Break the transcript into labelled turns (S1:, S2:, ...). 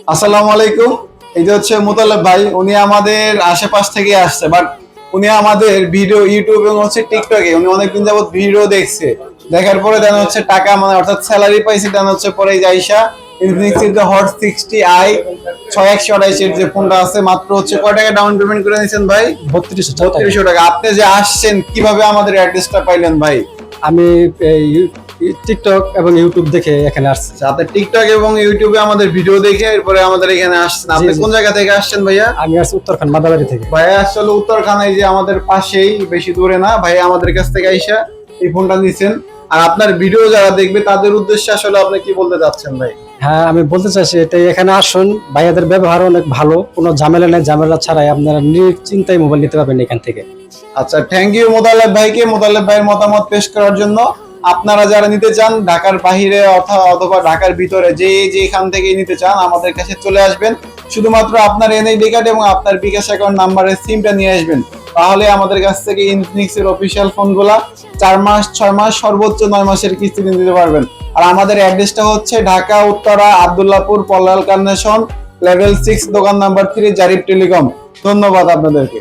S1: আসসালামু আলাইকুম। এই যে হচ্ছে মোতালেব ভাই, উনি আমাদের আশেপাশ থেকে আসছে, বাট উনি আমাদের ভিডিও ইউটিউব এবং হচ্ছে টিকটকে উনি অনেকদিন যাবত ভিডিও দেখছে। দেখার পরে দেন হচ্ছে টাকা মানে অর্থাৎ স্যালারি পাইছে, দেন হচ্ছে পরে এই যাইসা ইনফিনিক্স এর যে হট 60i 6128 এর যে ফোনটা আছে, মাত্র হচ্ছে কয় টাকা ডাউন পেমেন্ট করে নিয়েছেন ভাই?
S2: 3200
S1: টাকা। আপনি যে আসছেন কিভাবে আমাদের অ্যাড্রেসটা পাইলেন ভাই?
S2: আমি এই টিকটক এবং ইউটিউব দেখে এখানে আসছি।
S1: আচ্ছা, আপনি টিকটক এবং ইউটিউবে আমাদের ভিডিও দেখে এরপরে আমাদের এখানে আসছেন। আপনি কোন জায়গা থেকে আসছেন ভাইয়া?
S2: আমি আসছি উত্তরখান মাদাবাড়ি থেকে।
S1: ভাইয়া আসলে উত্তরখানায় যে আমাদের পাশেই, বেশি দূরে না। ভাইয়া আমাদের কাছ থেকে আইসা এই ফোনটা নিছেন। আর আপনার ভিডিও যারা দেখবে তাদের উদ্দেশ্যে আসলে আপনি কি বলতে চাচ্ছেন ভাই?
S2: হ্যাঁ, আমি বলতে চাইছি এটাই, এখানে আসুন, ভাইয়াদের ব্যবহার অনেক ভালো, কোনো ঝামেলা নেই, ঝামেলা ছাড়াই আপনারা নিশ্চিন্তায় মোবাইল নিতে পারবেন এখান থেকে।
S1: আচ্ছা, থ্যাংক ইউ মোতালেব ভাইকে, মোতালেব ভাইয়ের মতামত পেশ করার জন্য। আপনারা যারা নিতে চান ঢাকার বাহিরে অথবা ঢাকার ভিতরে যেখান থেকে নিতে চান আমাদের কাছে চলে আসবেন। শুধুমাত্র আপনার এনআইডি কার্ড এবং আপনার বিকাশ অ্যাকাউন্ট নাম্বারের সিমটা নিয়ে আসবেন। তাহলে আমাদের কাছ থেকে ইনফিনিক্স এর অফিসিয়াল ফোনগুলা 4 মাস 6 মাস সর্বোচ্চ 9 মাসের কিস্তি নিতে পারবেন। আর আমাদের অ্যাড্রেসটা হচ্ছে ঢাকা উত্তরা আব্দুল্লাহপুর পলাল কার্নেশন লেভেল 6 দোকান নাম্বার 3 জারিফ টেলিকম। ধন্যবাদ আপনাদেরকে।